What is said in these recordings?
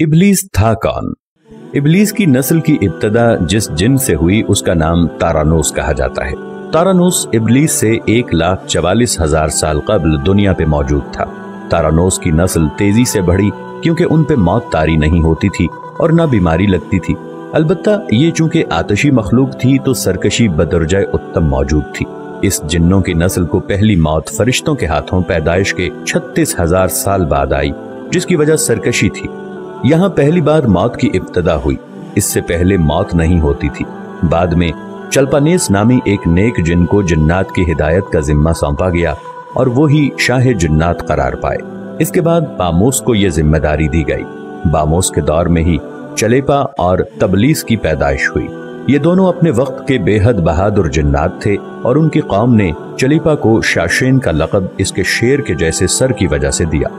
इब्लीस था कौन? इब्लीस की नस्ल की इब्तदा जिस जिन से हुई उसका नाम तारानोस कहा जाता है। तारानोस इब्लीस से 1,44,000 साल कबल दुनिया पे मौजूद था। तारानोस की नस्ल तेजी से बढ़ी क्योंकि उन पे मौत तारी नहीं होती थी और ना बीमारी लगती थी। अलबत्ता ये चूंकि आतशी मखलूक थी तो सरकशी बदरजाए उत्तम मौजूद थी। इस जिन्नों की नस्ल को पहली मौत फरिश्तों के हाथों पैदाइश के 36,000 साल बाद आई, जिसकी वजह सरकशी थी। यहाँ पहली बार मौत की इब्तदा हुई। इससे पहले मौत नहीं होती थी। बाद में चल्पानेस नामी एक नेक जिन को जिन्नात की हिदायत का जिम्मा सौंपा गया और वो ही शाह जिन्नात करार पाए। इसके बाद बामोस को यह जिम्मेदारी दी गई। बामोस के दौर में ही चलेपा और तबलीस की पैदाइश हुई। ये दोनों अपने वक्त के बेहद बहादुर जिन्नात थे और उनकी कौम ने चलेपा को शाशेन का लक़ब इसके शेर के जैसे सर की वजह से दिया।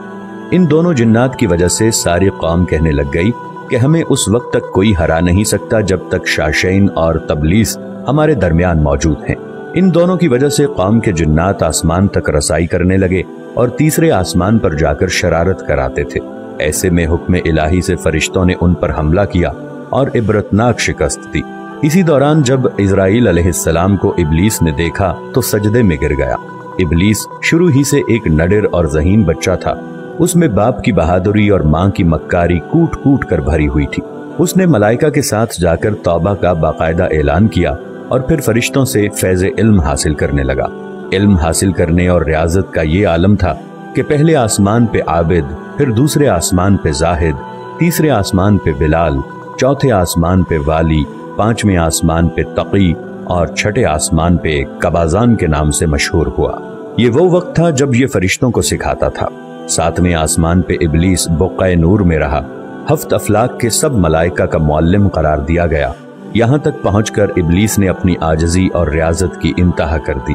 इन दोनों जिन्नात की वजह से सारी कौम कहने लग गई कि हमें उस वक्त तक कोई हरा नहीं सकता जब तक शाशेन और तबलीस हमारे दरमियान मौजूद हैं। इन दोनों की वजह से कौम के जिन्नात आसमान तक रसाई करने लगे और तीसरे आसमान पर जाकर शरारत कराते थे। ऐसे में हुक्म इलाही से फरिश्तों ने उन पर हमला किया और इबरतनाक शिकस्त दी। इसी दौरान जब इज़राइल अलैहिस्सलाम को इब्लीस ने देखा तो सजदे में गिर गया। इब्लीस शुरू ही से एक नडर और ज़हीन बच्चा था। उसमें बाप की बहादुरी और माँ की मक्कारी कूट कूट कर भरी हुई थी। उसने मलाइका के साथ जाकर तौबा का बाकायदा ऐलान किया और फिर फरिश्तों से फैज़ इल्म हासिल करने लगा। इल्म हासिल करने और रियाजत का ये आलम था कि पहले आसमान पे आबिद, फिर दूसरे आसमान पे जाहिद, तीसरे आसमान पे बिलाल, चौथे आसमान पे वाली, पांचवें आसमान पे तकी और छठे आसमान पे कबाजान के नाम से मशहूर हुआ। ये वो वक्त था जब ये फरिश्तों को सिखाता था। सातवें आसमान पे इब्लीस बुक़्क़ाए नूर में रहा। हफ्त अफलाक के सब मलाइका का मुअल्लिम करार दिया गया। यहाँ तक पहुंचकर इब्लीस ने अपनी आजजी और रियाजत की इंतहा कर दी।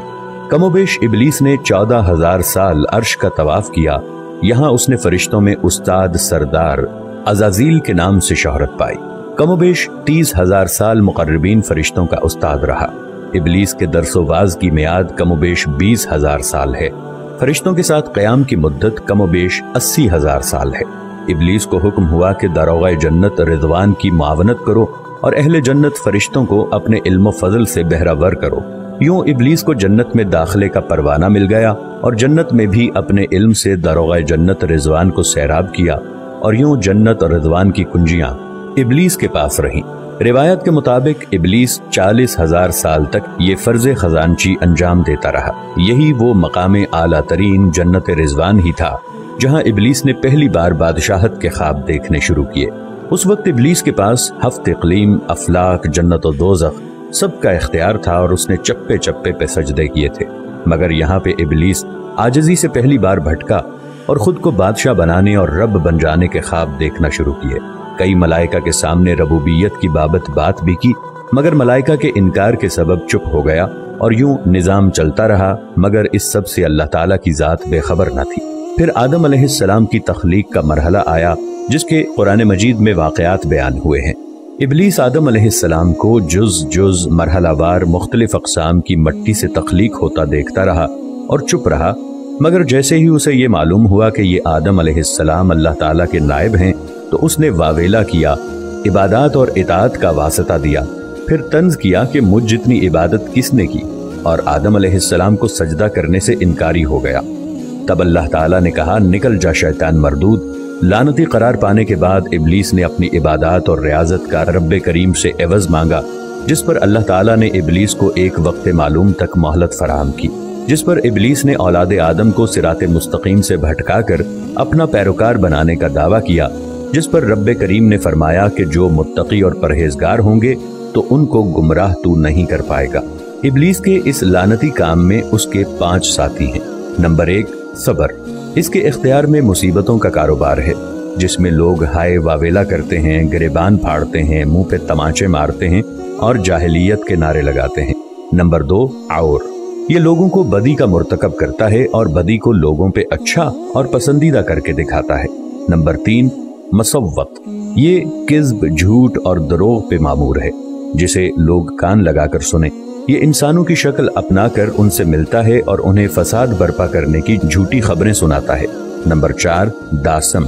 कमोबेश इब्लीस ने 14,000 साल अर्श का तवाफ किया। यहाँ उसने फरिश्तों में उस्ताद सरदार अज़ाज़ील के नाम से शोहरत पाई। कमोबेश 30,000 साल मुक़र्रबीन फरिश्तों का उस्ताद रहा। इब्लीस के दरसोवाज की मियाद कमोबेश 20,000 साल है। फरिश्तों के साथ क़याम की मुद्दत कमोबेश 80,000 साल है। इब्लीस को हुक्म हुआ कि दारोग़ाए जन्नत रिज़वान की मुआवनत करो और अहले जन्नत फरिश्तों को अपने इल्म फज़ल से बहरावर करो। यूं इब्लीस को जन्नत में दाखिले का परवाना मिल गया और जन्नत में भी अपने इल्म से दारोग़ाए जन्नत रिज़वान को सैराब किया और यूं जन्नत और रिज़वान की कुंजियां इब्लीस के पास रहीं। रिवायत के मुताबिक इब्लीस 40,000 साल तक ये फर्ज़े खजानची अंजाम देता रहा। यही वो मकाम आला तरीन जन्नत रिज़वान ही था जहां इब्लीस ने पहली बार बादशाहत के ख्वाब देखने शुरू किए। उस वक्त इब्लीस के पास हफ्त इक़लीम, अफलाक, जन्नत और दोज़ख सबका इख्तियार था और उसने चप्पे चप्पे पे सजदे किए थे। मगर यहाँ पे इब्लीस आजिज़ी से पहली बार भटका और खुद को बादशाह बनाने और रब बन जाने के ख्वाब देखना शुरू किए। कई मलाइका के सामने रबूबियत की बात भी की, मगर मलाइका के इनकार के सबब चुप हो गया और यूं निज़ाम चलता रहा। मगर इस सब से अल्लाह ताला की ज़ात बेखबर न थी। फिर आदम अलैहिस्सलाम की तख्लीक का मरहला आया जिसके कुरान मजीद में वाक़यात बयान हुए हैं। इब्लीस आदम अलैहिस्सलाम को जुज़ जुज़ मरहलावार मुख्तलिफ अक़साम की मट्टी से तख्लीक होता देखता रहा और चुप रहा। मगर जैसे ही उसे ये मालूम हुआ कि ये आदम अलैहिस्सलाम अल्लाह ताला के नायब हैं तो उसने वावेला किया, इबादत और इताअत का वास्ता दिया। फिर तंज किया कि मुझ जितनी इबादत किसने की, और आदम अलैहिस्सलाम को सजदा करने से इनकारी हो गया। तब अल्लाह ताला ने कहा, निकल जा शैतान मरदूद। लानती करार पाने के बाद इब्लीस ने अपनी इबादत और रियाजत का रब्बे करीम से एवज मांगा, जिस पर अल्लाह ताला ने इब्लीस को एक वक्त मालूम तक मोहलत फराहम की, जिस पर इब्लीस ने औलाद आदम को सिराते मुस्तकीम से भटका कर अपना पैरोकार बनाने का दावा किया, जिस पर रब्बे करीम ने फरमाया कि जो मुत्तकी और परहेजगार होंगे तो उनको गुमराह तू नहीं कर पाएगा। इब्लीस के इस लानती काम में उसके 5 साथी हैं। नंबर 1, सब्र। इसके इख्तियार में मुसीबतों का कारोबार है, जिसमें लोग हाय वावेला करते हैं, गिरेबान फाड़ते हैं, मुंह पे तमाचे मारते हैं और जाहिलियत के नारे लगाते हैं। नंबर 2, और। ये लोगों को बदी का मुर्तकब करता है और बदी को लोगों पे अच्छा और पसंदीदा करके दिखाता है। नंबर 3, मसव्वत। ये किज़्ब, झूठ और दरोग पे मामूर है, जिसे लोग कान लगाकर सुने। ये इंसानों की शक्ल अपनाकर उनसे मिलता है और उन्हें फसाद बर्पा करने की झूठी खबरें सुनाता है। नंबर 4, दासम।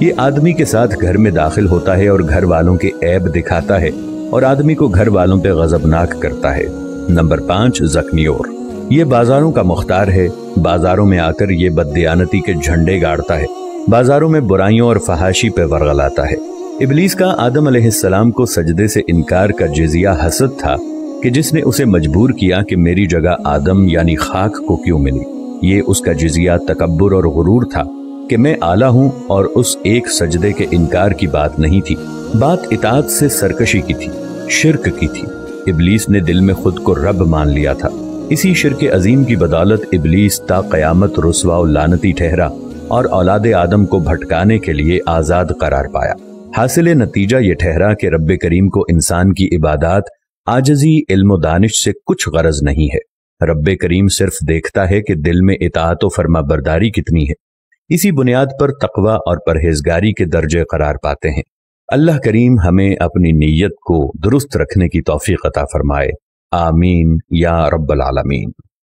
یہ آدمی کے ساتھ گھر میں داخل ہوتا ہے اور گھر والوں کے عیب دکھاتا ہے اور آدمی کو گھر والوں پہ غضبناک کرتا ہے۔ نمبر 5 زکنیور، یہ بازاروں کا مختار ہے، بازاروں میں آ کر یہ بددیانتی کے جھنڈے گاڑتا ہے، بازاروں میں برائیوں اور فحاشی پہ ورغلاتا ہے۔ ابلیس کا آدم علیہ السلام کو سجدے سے انکار کا جزیہ حسد تھا کہ جس نے اسے مجبور کیا کہ میری جگہ آدم یعنی خاک کو کیوں ملی۔ یہ اس کا جزیہ تکبر اور غرور تھا کہ میں اعلیٰ ہوں، اور اس ایک سجدے کے انکار کی بات نہیں تھی، بات اطاعت سے سرکشی کی تھی، شرک کی تھی۔ ابلیس نے دل میں خود کو رب مان لیا تھا۔ اسی شرک عظیم کی بدولت ابلیس تا قیامت رسوا و لعنتی ٹھہرا اور اولاد آدم کو بھٹکانے کے لیے آزاد قرار پایا۔ حاصل نتیجہ یہ ٹھہرا کہ رب کریم کو انسان کی عبادات، عاجزی، علم و دانش سے کچھ غرض نہیں ہے۔ رب کریم صرف دیکھتا ہے کہ دل میں اطاعت و فرما برداری کتنی ہے۔ اسی بنیاد پر تقوی اور پرہیزگاری کے درجے قرار پاتے ہیں۔ اللہ کریم ہمیں اپنی نیت کو درست رکھنے کی توفیق عطا فرمائے، آمین یا رب العالمین۔